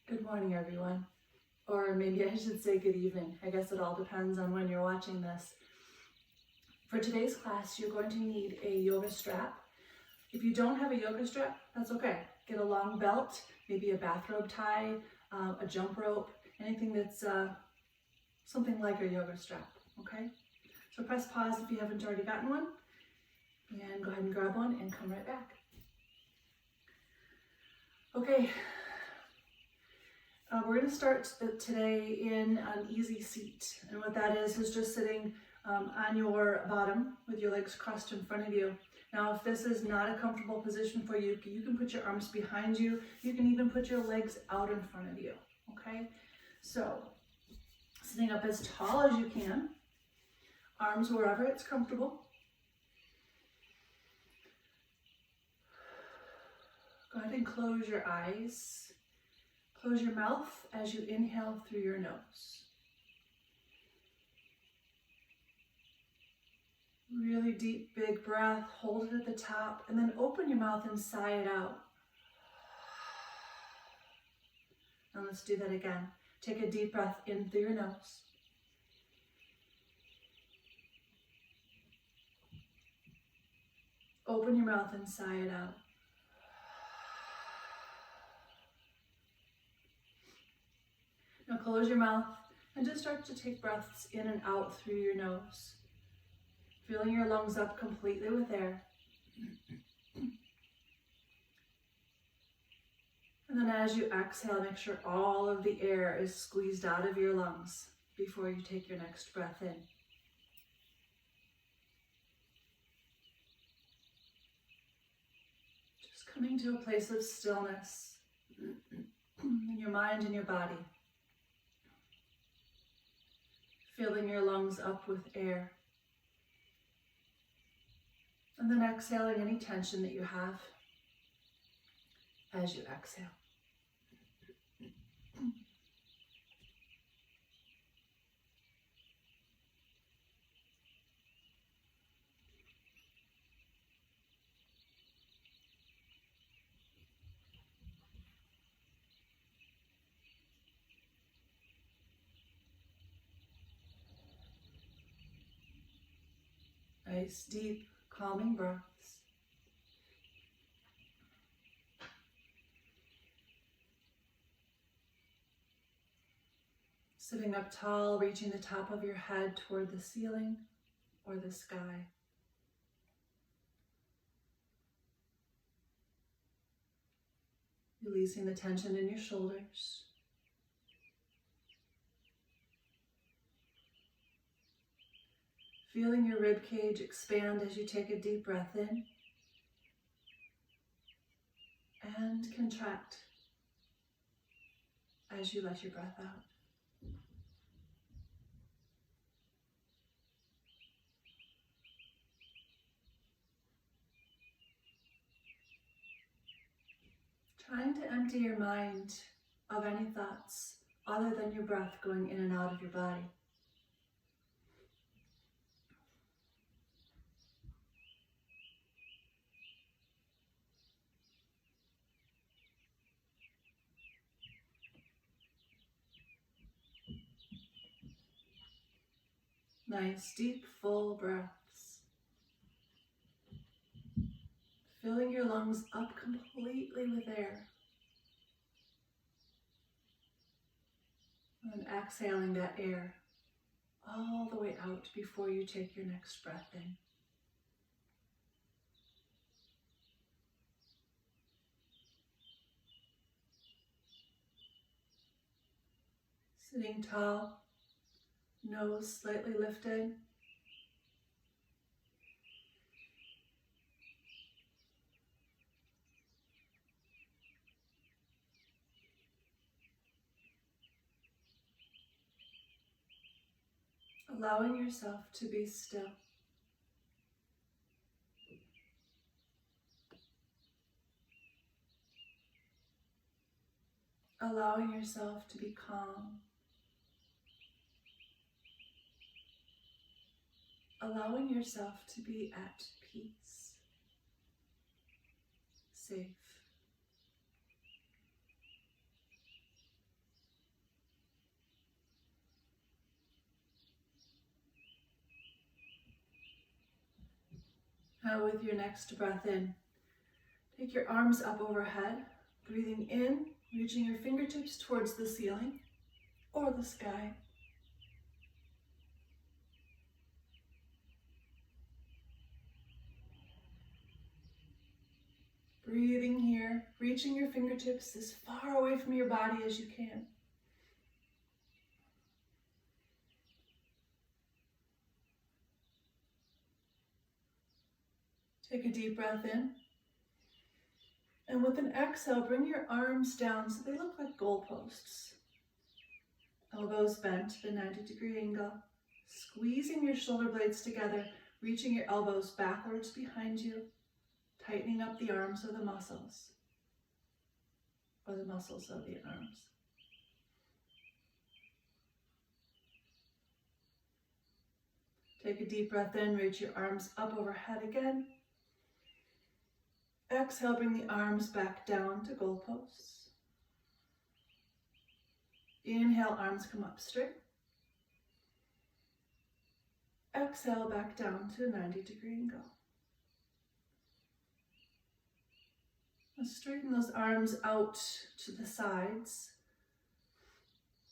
Good morning, everyone. Or maybe I should say good evening. I guess it all depends on when you're watching this. For today's class, you're going to need a yoga strap. If you don't have a yoga strap, that's okay. Get a long belt, maybe a bathrobe tie, a jump rope, anything that's something like a yoga strap, okay? So press pause if you haven't already gotten one, and go ahead and grab one and come right back. Okay. We're going to start today in an easy seat, and what that is just sitting on your bottom with your legs crossed in front of you. Now, if this is not a comfortable position for you, you can put your arms behind you. You can even put your legs out in front of you, okay? So, sitting up as tall as you can, arms wherever it's comfortable. Go ahead and close your eyes. Close your mouth as you inhale through your nose. Really deep, big breath. Hold it at the top and then open your mouth and sigh it out. And let's do that again. Take a deep breath in through your nose. Open your mouth and sigh it out. Now close your mouth and just start to take breaths in and out through your nose, filling your lungs up completely with air. And then as you exhale, make sure all of the air is squeezed out of your lungs before you take your next breath in. Just coming to a place of stillness in your mind and your body. Filling your lungs up with air. And then exhaling any tension that you have as you exhale. Nice, deep, calming breaths. Sitting up tall, reaching the top of your head toward the ceiling or the sky. Releasing the tension in your shoulders. Feeling your rib cage expand as you take a deep breath in and contract as you let your breath out. Trying to empty your mind of any thoughts other than your breath going in and out of your body. Nice, deep, full breaths. Filling your lungs up completely with air. And exhaling that air all the way out before you take your next breath in. Sitting tall, nose slightly lifted. Allowing yourself to be still. Allowing yourself to be calm. Allowing yourself to be at peace, safe. Now with your next breath in, take your arms up overhead, breathing in, reaching your fingertips towards the ceiling or the sky. Breathing here, reaching your fingertips as far away from your body as you can. Take a deep breath in. And with an exhale, bring your arms down so they look like goalposts. Elbows bent at a 90-degree angle. Squeezing your shoulder blades together, reaching your elbows backwards behind you, tightening up the arms or the muscles of the arms. Take a deep breath in, reach your arms up overhead again. Exhale, bring the arms back down to goalposts. Inhale, arms come up straight. Exhale, back down to a 90-degree angle. Now straighten those arms out to the sides.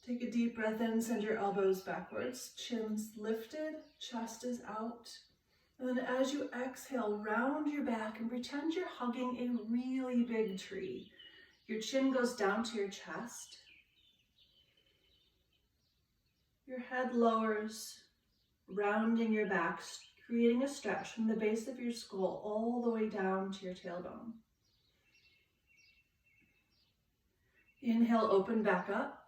Take a deep breath in, send your elbows backwards, chin's lifted, chest is out. And then as you exhale, round your back and pretend you're hugging a really big tree. Your chin goes down to your chest. Your head lowers, rounding your back, creating a stretch from the base of your skull all the way down to your tailbone. Inhale, open back up.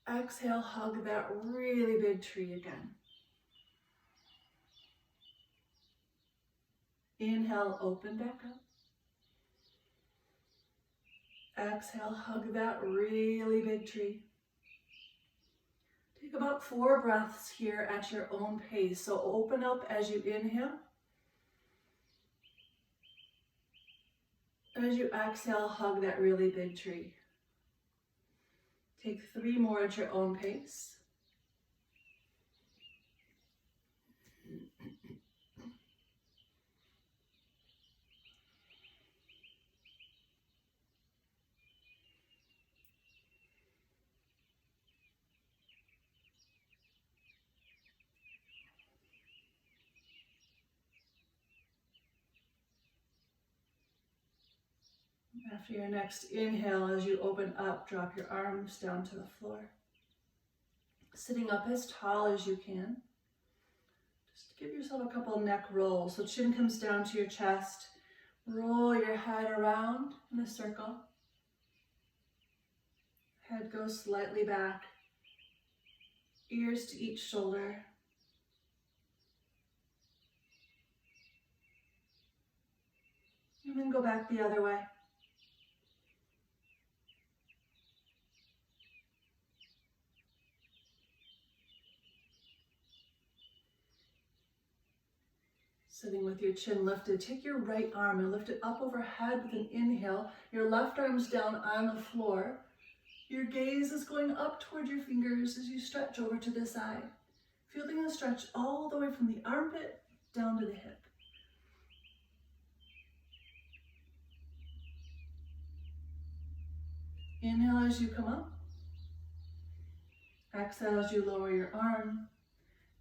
Exhale, hug that really big tree again. Inhale, open back up. Exhale, hug that really big tree. Take about 4 breaths here at your own pace. So open up as you inhale. As you exhale, hug that really big tree. Take 3 more at your own pace. After your next inhale, as you open up, drop your arms down to the floor. Sitting up as tall as you can. Just give yourself a couple neck rolls. So chin comes down to your chest. Roll your head around in a circle. Head goes slightly back. Ears to each shoulder. And then go back the other way. Sitting with your chin lifted, take your right arm and lift it up overhead with an inhale. Your left arm's down on the floor. Your gaze is going up toward your fingers as you stretch over to the side. Feeling the stretch all the way from the armpit down to the hip. Inhale as you come up. Exhale as you lower your arm.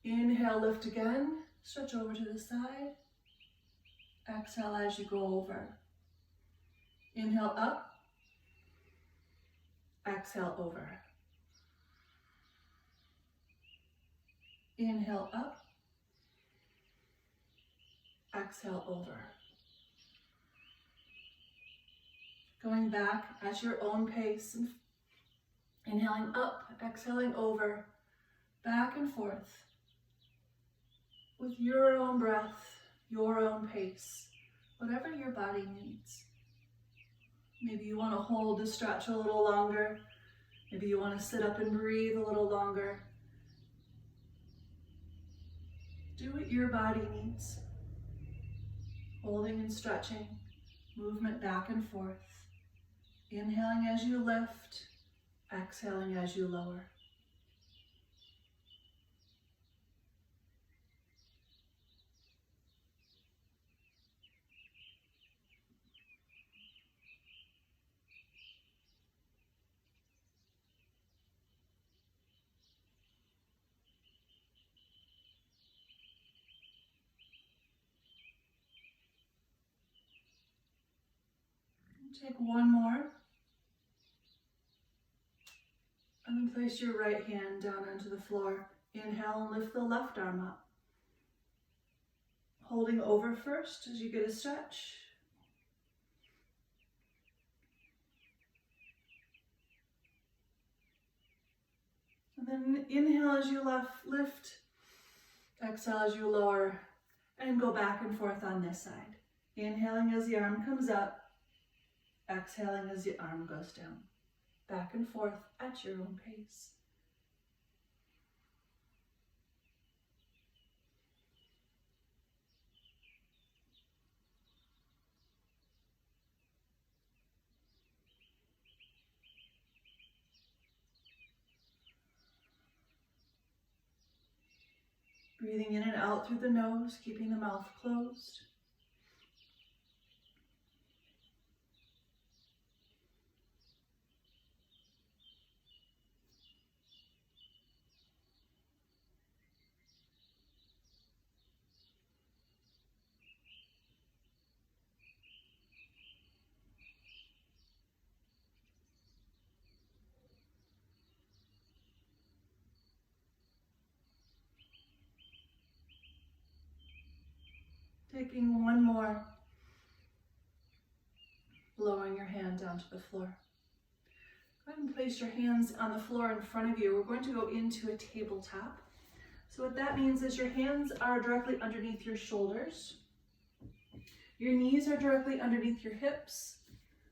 Inhale, lift again. Stretch over to the side. Exhale as you go over. Inhale up. Exhale over. Inhale up. Exhale over. Going back at your own pace. Inhaling up, exhaling over, back and forth. With your own breath, your own pace, whatever your body needs. Maybe you want to hold the stretch a little longer. Maybe you want to sit up and breathe a little longer. Do what your body needs. Holding and stretching, movement back and forth. Inhaling as you lift, exhaling as you lower. Take one more. And then place your right hand down onto the floor. Inhale and lift the left arm up. Holding over first as you get a stretch. And then inhale as you lift, exhale as you lower, and go back and forth on this side. Inhaling as the arm comes up, exhaling as the arm goes down. Back and forth at your own pace. Breathing in and out through the nose, keeping the mouth closed. Taking one more, lowering your hand down to the floor. Go ahead and place your hands on the floor in front of you. We're going to go into a tabletop. So what that means is your hands are directly underneath your shoulders. Your knees are directly underneath your hips.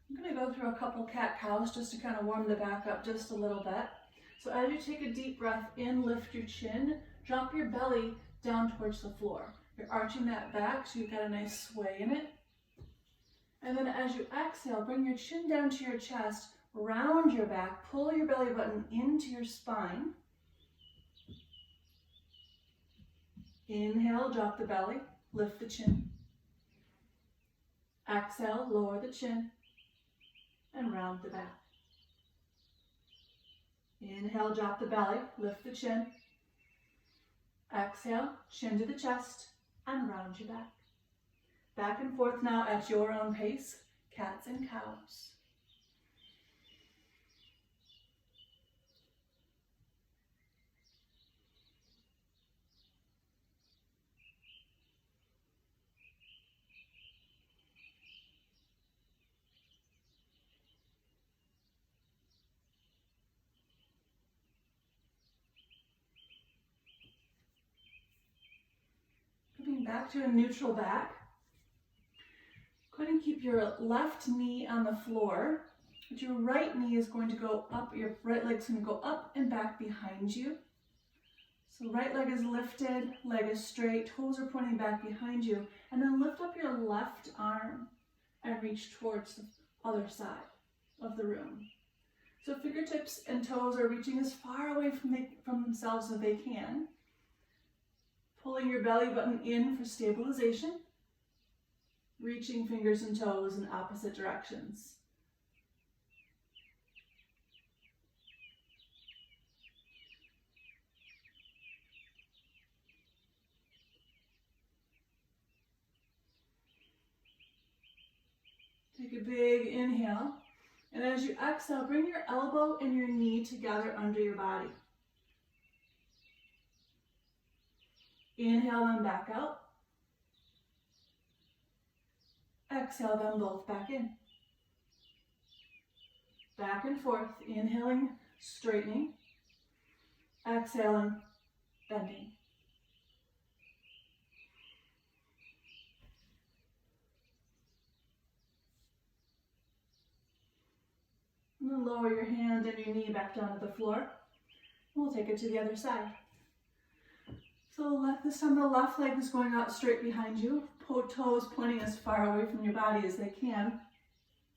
I'm going to go through a couple cat-cows just to kind of warm the back up just a little bit. So as you take a deep breath in, lift your chin, drop your belly down towards the floor. You're arching that back so you've got a nice sway in it. And then as you exhale, bring your chin down to your chest, round your back, pull your belly button into your spine. Inhale, drop the belly, lift the chin. Exhale, lower the chin and round the back. Inhale, drop the belly, lift the chin. Exhale, chin to the chest and round your back. Back and forth now at your own pace, cats and cows. Coming back to a neutral back. Go ahead and keep your left knee on the floor, but your right knee is going to go up, your right leg's going to go up and back behind you. So right leg is lifted, leg is straight, toes are pointing back behind you, and then lift up your left arm and reach towards the other side of the room. So fingertips and toes are reaching as far away from themselves as they can. Pulling your belly button in for stabilization. Reaching fingers and toes in opposite directions. Take a big inhale, and as you exhale, bring your elbow and your knee together under your body. Inhale them back out. Exhale them both back in. Back and forth, inhaling, straightening. Exhaling, bending. And then lower your hand and your knee back down to the floor. We'll take it to the other side. So this time the left leg is going out straight behind you, toes pointing as far away from your body as they can.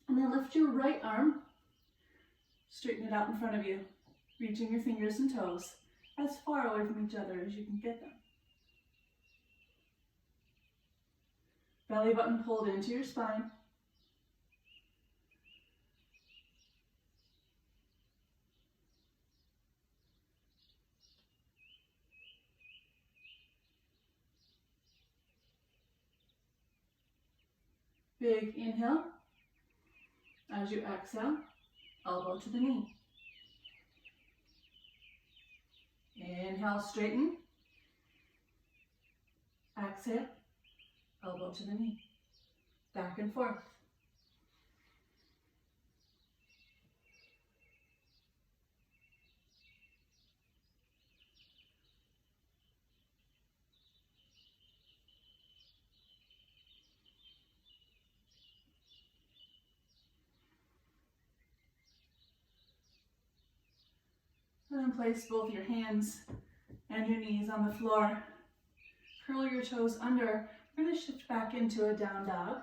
And then lift your right arm, straighten it out in front of you, reaching your fingers and toes as far away from each other as you can get them. Belly button pulled into your spine. Big inhale. As you exhale, elbow to the knee. Inhale, straighten. Exhale, elbow to the knee. Back and forth. And then place both your hands and your knees on the floor. Curl your toes under. We're going to shift back into a down dog.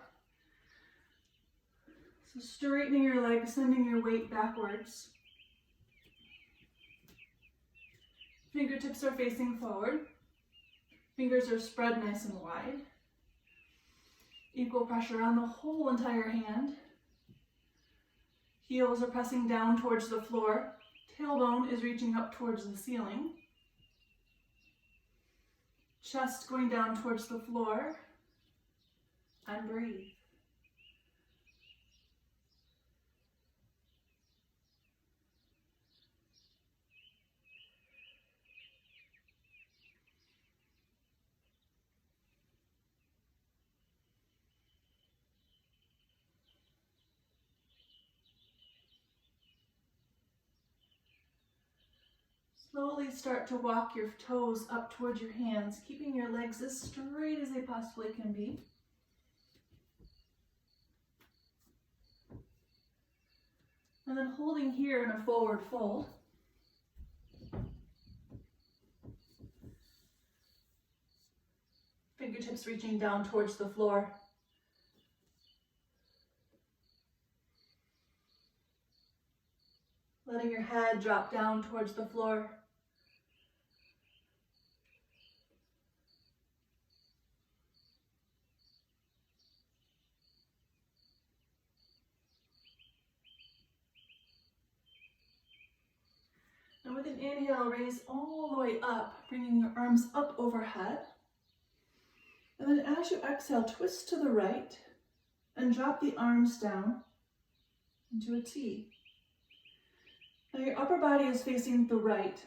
So straightening your legs, sending your weight backwards. Fingertips are facing forward. Fingers are spread nice and wide. Equal pressure on the whole entire hand. Heels are pressing down towards the floor. Tailbone is reaching up towards the ceiling. Chest going down towards the floor. And breathe. Slowly start to walk your toes up towards your hands, keeping your legs as straight as they possibly can be. And then holding here in a forward fold. Fingertips reaching down towards the floor. Letting your head drop down towards the floor. And with an inhale, raise all the way up, bringing your arms up overhead. And then as you exhale, twist to the right and drop the arms down into a T. Now your upper body is facing the right,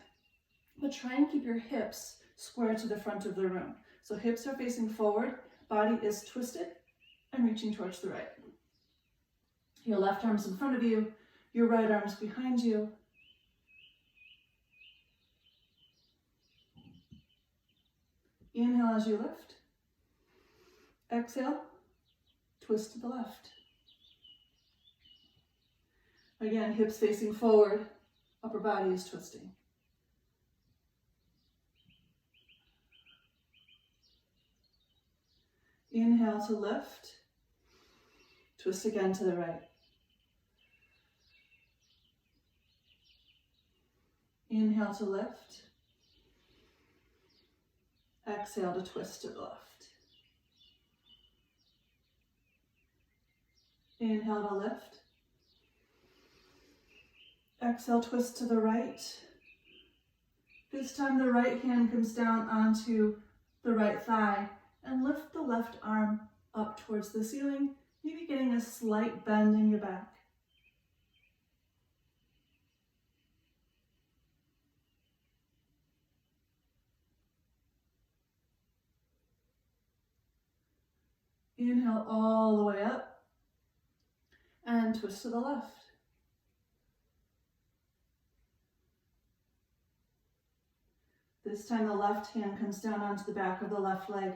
but try and keep your hips square to the front of the room. So hips are facing forward, body is twisted and reaching towards the right. Your left arm's in front of you, your right arm's behind you. Inhale as you lift. Exhale, twist to the left. Again, hips facing forward, upper body is twisting. Inhale to lift, twist again to the right. Inhale to lift, exhale to twist to the left. Inhale to lift. Exhale, twist to the right. This time the right hand comes down onto the right thigh and lift the left arm up towards the ceiling, maybe getting a slight bend in your back. Inhale all the way up and twist to the left. This time the left hand comes down onto the back of the left leg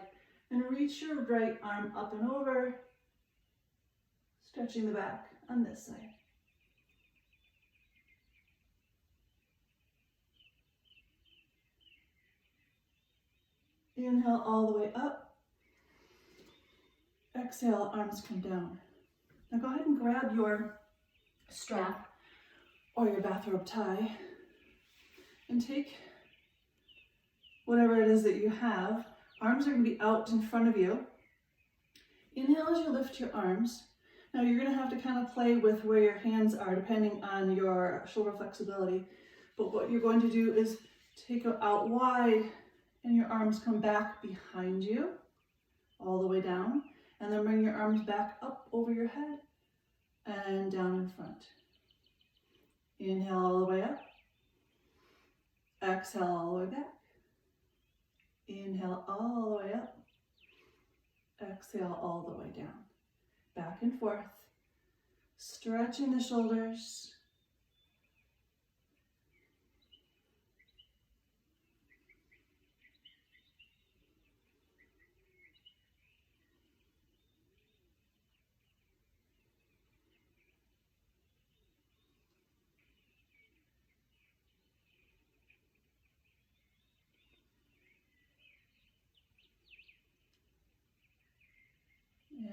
and reach your right arm up and over, stretching the back on this side. Inhale all the way up. Exhale, arms come down. Now go ahead and grab your strap or your bathrobe tie and take whatever it is that you have. Arms are going to be out in front of you. Inhale as you lift your arms. Now you're going to have to kind of play with where your hands are depending on your shoulder flexibility. But what you're going to do is take it out wide and your arms come back behind you all the way down. And then bring your arms back up over your head and down in front. Inhale all the way up. Exhale all the way back. Inhale all the way up. Exhale all the way down. Back and forth. Stretching the shoulders.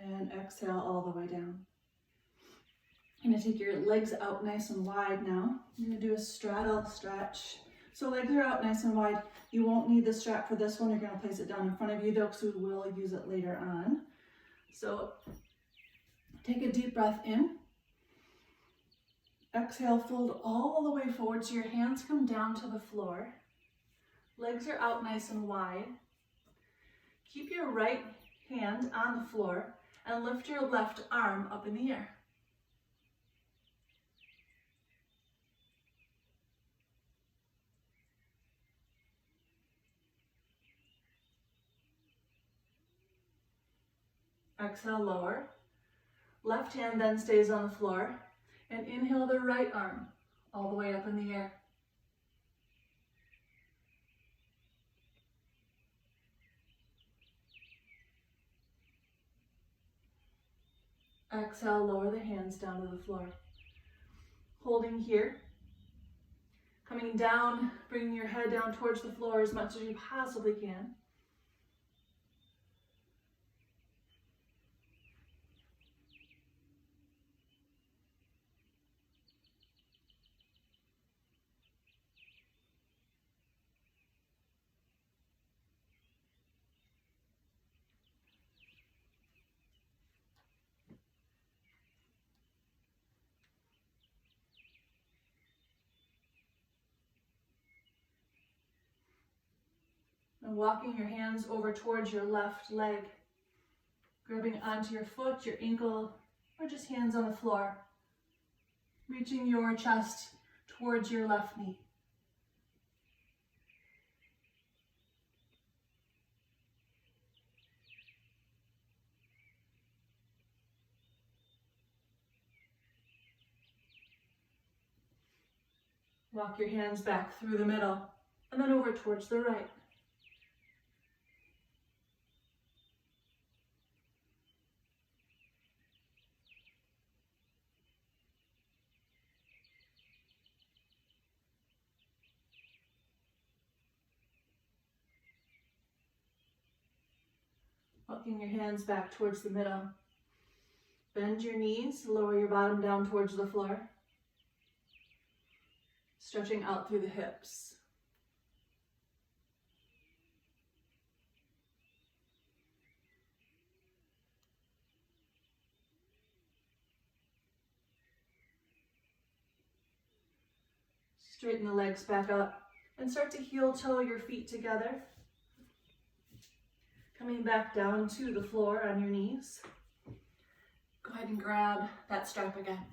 And exhale all the way down. You're going to take your legs out nice and wide now. You're going to do a straddle stretch. So legs are out nice and wide. You won't need the strap for this one. You're going to place it down in front of you though, because we will use it later on. So take a deep breath in. Exhale, fold all the way forward so your hands come down to the floor. Legs are out nice and wide. Keep your right hand on the floor and lift your left arm up in the air. Exhale, lower. Left hand then stays on the floor. And inhale the right arm all the way up in the air. Exhale, lower the hands down to the floor. Holding here. Coming down, bringing your head down towards the floor as much as you possibly can. And walking your hands over towards your left leg, grabbing onto your foot, your ankle, or just hands on the floor. Reaching your chest towards your left knee. Walk your hands back through the middle and then over towards the right. Walking your hands back towards the middle. Bend your knees, lower your bottom down towards the floor. Stretching out through the hips. Straighten the legs back up and start to heel toe your feet together. Coming back down to the floor on your knees. Go ahead and grab that strap again.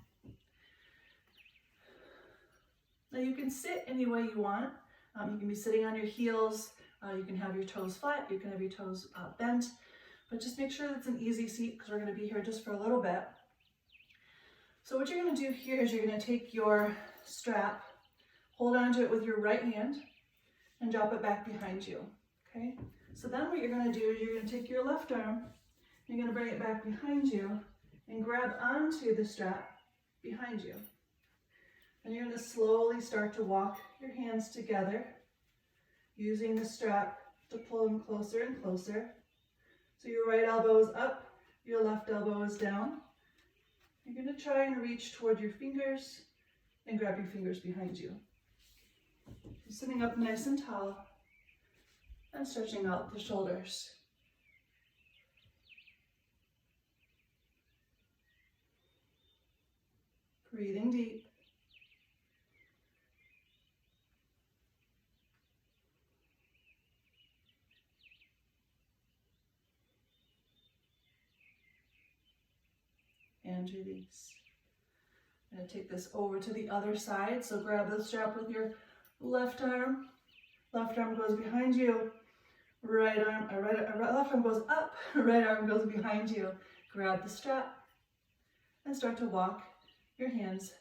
Now you can sit any way you want. You can be sitting on your heels. You can have your toes flat. You can have your toes bent. But just make sure that's an easy seat because we're going to be here just for a little bit. So what you're going to do here is you're going to take your strap, hold onto it with your right hand, and drop it back behind you. Okay? So then what you're going to do is you're going to take your left arm, you're going to bring it back behind you, and grab onto the strap behind you. And you're going to slowly start to walk your hands together, using the strap to pull them closer and closer. So your right elbow is up, your left elbow is down. You're going to try and reach toward your fingers and grab your fingers behind you. You're sitting up nice and tall and stretching out the shoulders. Breathing deep. And release. going to take this over to the other side. So grab the strap with your left arm. Left arm goes behind you. Right arm, left arm goes up. Right arm goes behind you. Grab the strap and start to walk your hands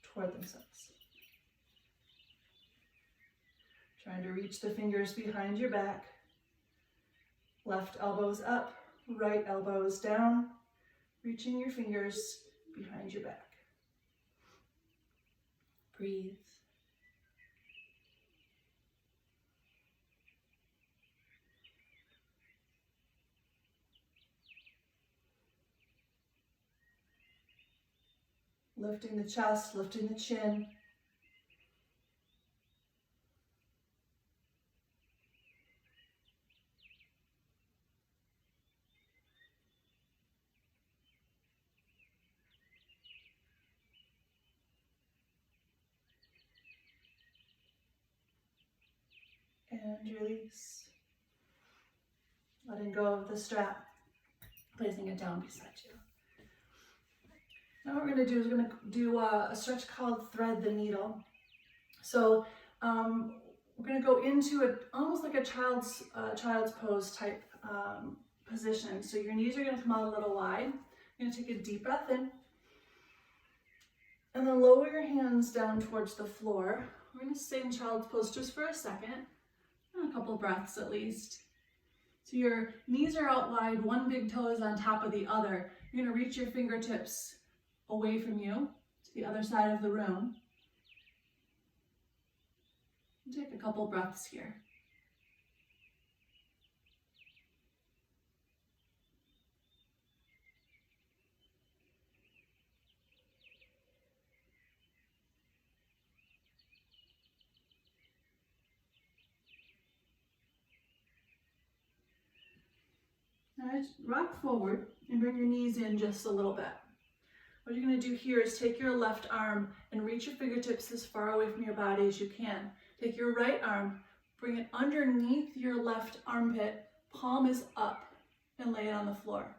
toward themselves. Trying to reach the fingers behind your back. Left elbows up, right elbows down. Reaching your fingers behind your back. Breathe. Lifting the chest, lifting the chin. And release. Letting go of the strap, placing it down beside you. Now what we're going to do is we're going to do a stretch called thread the needle. So we're going to go into almost like a child's pose type position. So your knees are going to come out a little wide. You're going to take a deep breath in. And then lower your hands down towards the floor. We're going to stay in child's pose just for a second. A couple breaths at least. So your knees are out wide, one big toe is on top of the other. You're going to reach your fingertips away from you to the other side of the room. Take a couple breaths here. Now rock forward and bring your knees in just a little bit. What you're going to do here is take your left arm and reach your fingertips as far away from your body as you can. Take your right arm, bring it underneath your left armpit, palm is up, and lay it on the floor.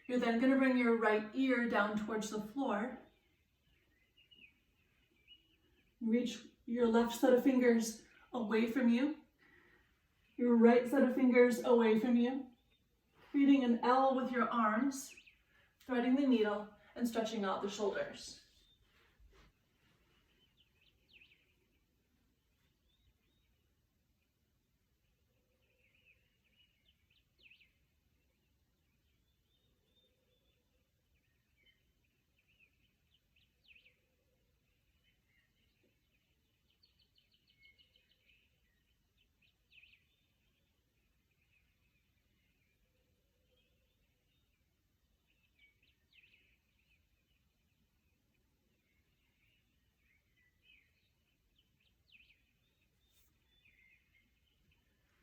You're then going to bring your right ear down towards the floor. Reach your left set of fingers away from you, your right set of fingers away from you. Creating an L with your arms, threading the needle, and stretching out the shoulders.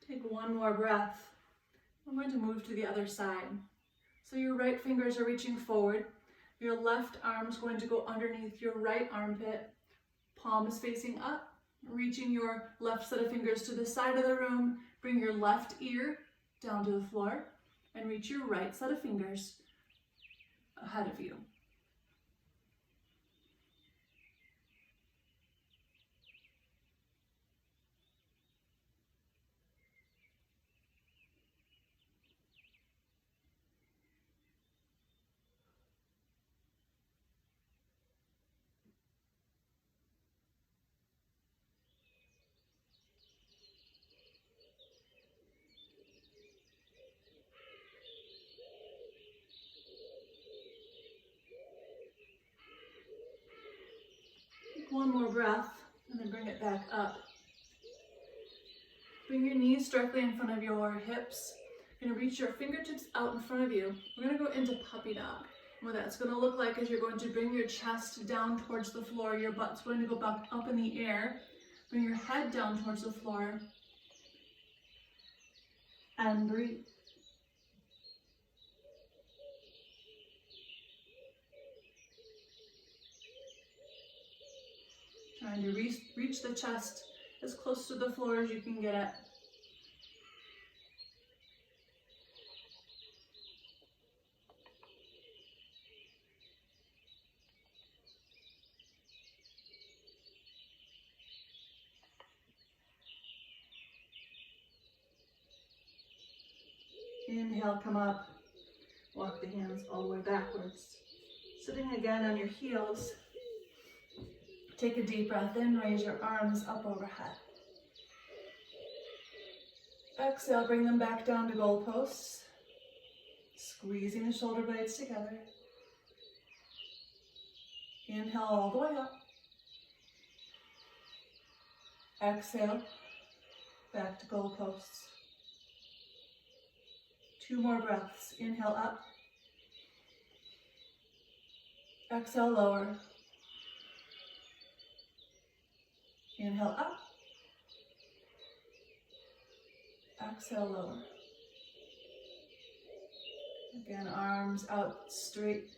Take one more breath. I'm going to move to the other side. So your right fingers are reaching forward. Your left arm is going to go underneath your right armpit. Palm is facing up. Reaching your left set of fingers to the side of the room. Bring your left ear down to the floor and reach your right set of fingers ahead of you. One more breath, and then bring it back up. Bring your knees directly in front of your hips. You're going to reach your fingertips out in front of you. We're going to go into puppy dog. And what that's going to look like is you're going to bring your chest down towards the floor. Your butt's going to go back up in the air. Bring your head down towards the floor. And breathe. Trying to reach the chest as close to the floor as you can get it. Inhale, come up. Walk the hands all the way backwards. Sitting again on your heels. Take a deep breath in, raise your arms up overhead. Exhale, bring them back down to goalposts. Squeezing the shoulder blades together. Inhale all the way up. Exhale, back to goalposts. 2 more breaths. Inhale up. Exhale, lower. Inhale up. Exhale, lower. Again, arms out straight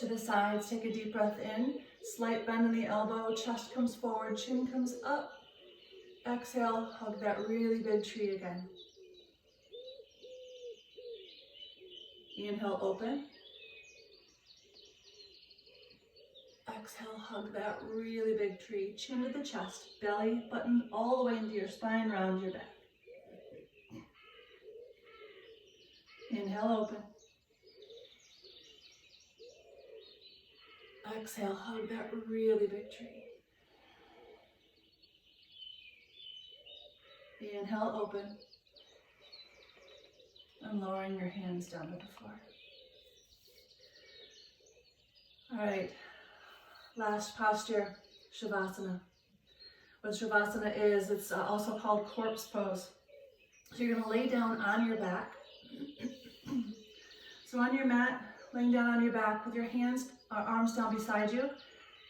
to the sides. Take a deep breath in. Slight bend in the elbow. Chest comes forward. Chin comes up. Exhale, hug that really big tree again. Inhale, open. Exhale, hug that really big tree. Chin to the chest, belly button all the way into your spine, round your back. Inhale, open. Exhale, hug that really big tree. Inhale, open. And lowering your hands down to the floor. All right, last posture, Shavasana. What Shavasana is, it's also called corpse pose. So you're gonna lay down on your back. So on your mat, laying down on your back with your hands, arms down beside you.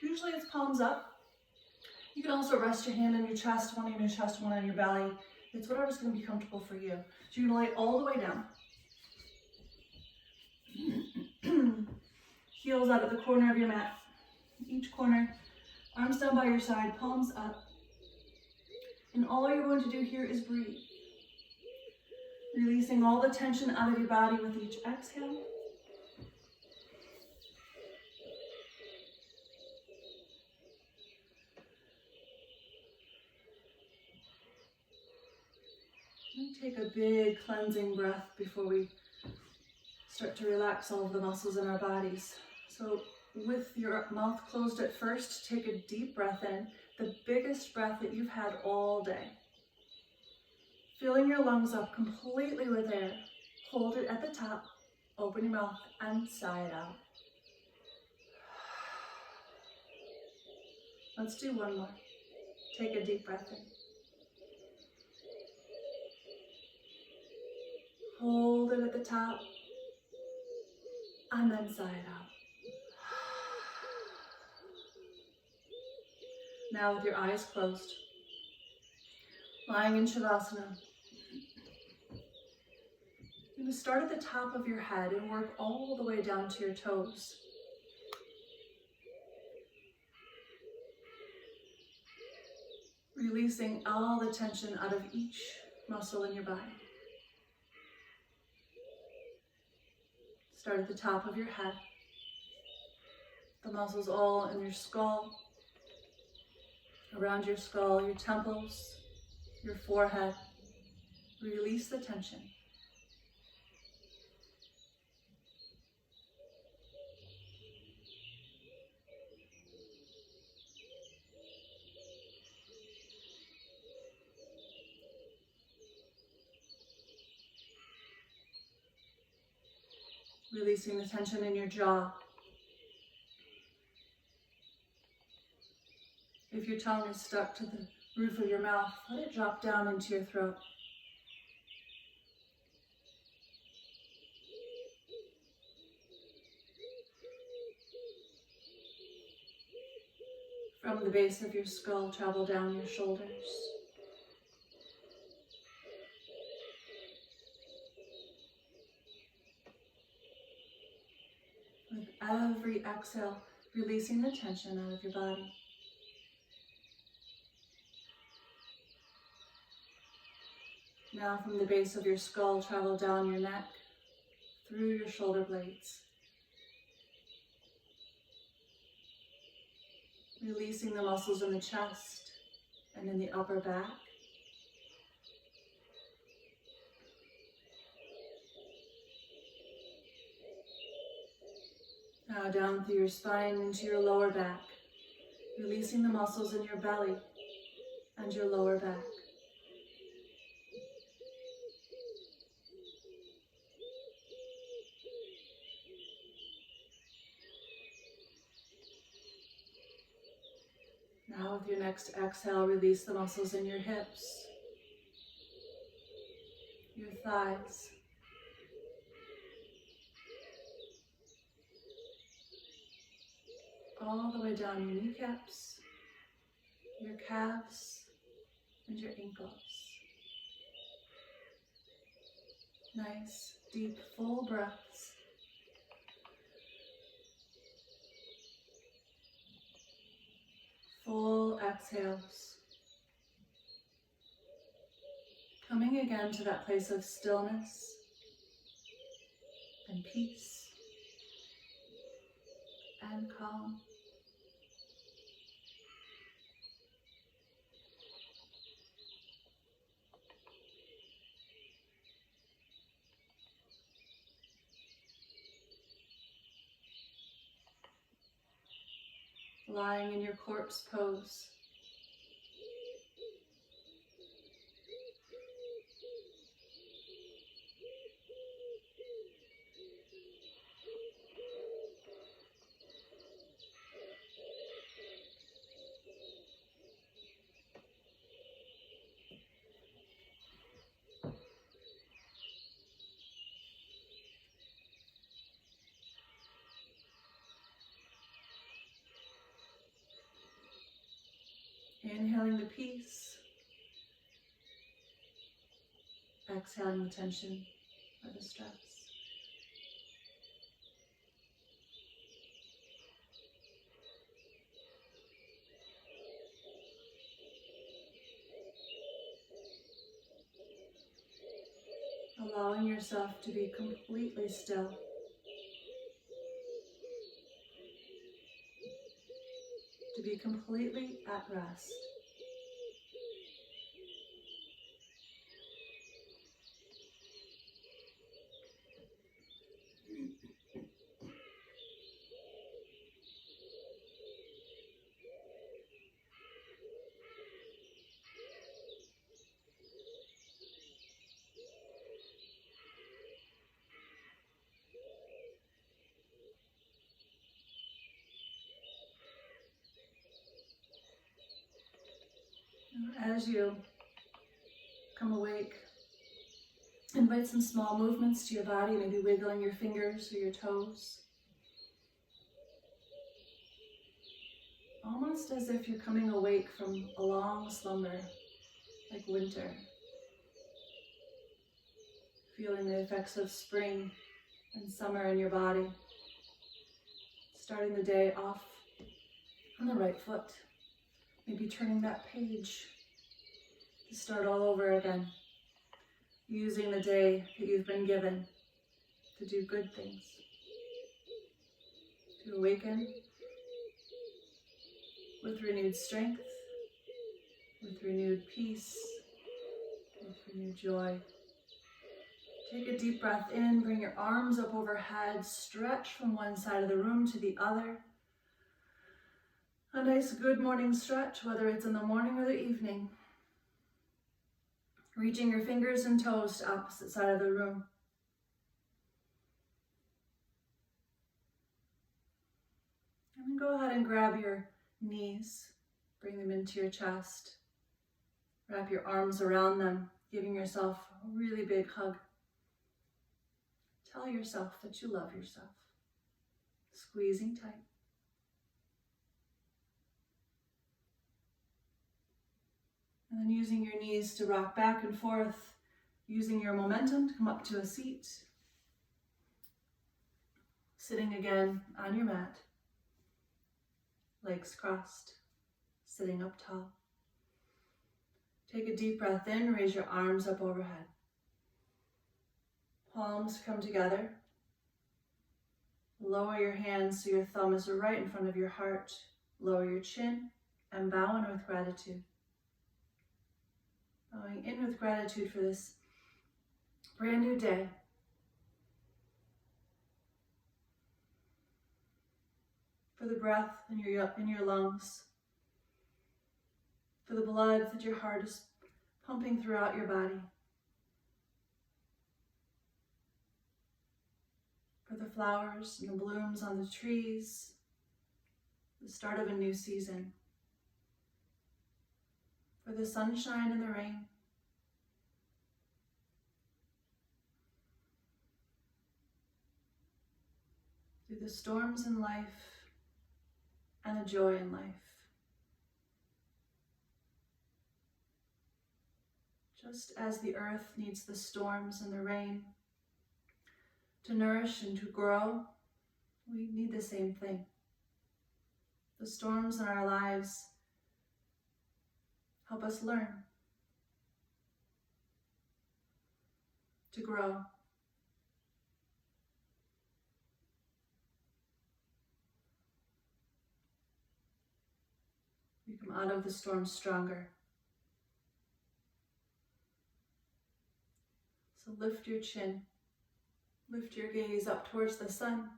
Usually it's palms up. You can also rest your hand on your chest, one on your chest, one on your belly. It's whatever's gonna be comfortable for you. So you're gonna lay all the way down. Heels out at the corner of your mat. Each corner, arms down by your side, palms up. And all you're going to do here is breathe. Releasing all the tension out of your body with each exhale. And take a big cleansing breath before we start to relax all of the muscles in our bodies. So with your mouth closed at first, take a deep breath in, the biggest breath that you've had all day. Filling your lungs up completely with air. Hold it at the top, open your mouth and sigh it out. Let's do one more. Take a deep breath in. Hold it at the top and then sigh it out. Now with your eyes closed, lying in Shavasana, you're going to start at the top of your head and work all the way down to your toes. Releasing all the tension out of each muscle in your body. Start at the top of your head. The muscles all in your skull, around your skull, your temples, your forehead. Release the tension. Releasing the tension in your jaw. If your tongue is stuck to the roof of your mouth, let it drop down into your throat. From the base of your skull, travel down your shoulders. With every exhale, releasing the tension out of your body. Now from the base of your skull, travel down your neck, through your shoulder blades. Releasing the muscles in the chest and in the upper back. Now down through your spine into your lower back, releasing the muscles in your belly and your lower back. Now with your next exhale, release the muscles in your hips, your thighs, all the way down your kneecaps, your calves, and your ankles. Nice, deep, full breaths. Full exhales. Coming again to that place of stillness and peace and calm. Lying in your corpse pose. Inhaling the peace, exhaling the tension or the stress. Allowing yourself to be completely still. To be completely at rest. As you come awake, invite some small movements to your body, maybe wiggling your fingers or your toes. Almost as if you're coming awake from a long slumber, like winter. Feeling the effects of spring and summer in your body. Starting the day off on the right foot. Maybe turning that page to start all over again. Using the day that you've been given to do good things. To awaken with renewed strength, with renewed peace, with renewed joy. Take a deep breath in, bring your arms up overhead, stretch from one side of the room to the other. A nice good morning stretch, whether it's in the morning or the evening. Reaching your fingers and toes to opposite side of the room. And then go ahead and grab your knees, bring them into your chest. Wrap your arms around them, giving yourself a really big hug. Tell yourself that you love yourself. Squeezing tight. And then using your knees to rock back and forth, using your momentum to come up to a seat. Sitting again on your mat, legs crossed, sitting up tall. Take a deep breath in, raise your arms up overhead. Palms come together. Lower your hands so your thumb is right in front of your heart. Lower your chin and bow in with gratitude. Bowing in with gratitude for this brand new day. for the breath in your lungs, for the blood that your heart is pumping throughout your body, for the flowers and the blooms on the trees, the start of a new season, for the sunshine and the rain, through the storms in life and the joy in life. Just as the earth needs the storms and the rain to nourish and to grow, we need the same thing. The storms in our lives help us learn, to grow. We come out of the storm stronger. So lift your chin, lift your gaze up towards the sun.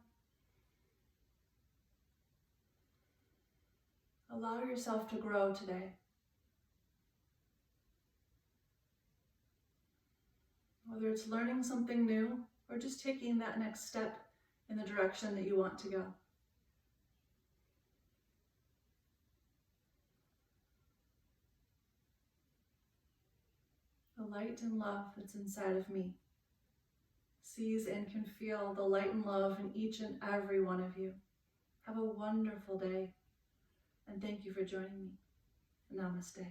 Allow yourself to grow today. Whether it's learning something new or just taking that next step in the direction that you want to go. The light and love that's inside of me sees and can feel the light and love in each and every one of you. Have a wonderful day, and thank you for joining me. Namaste.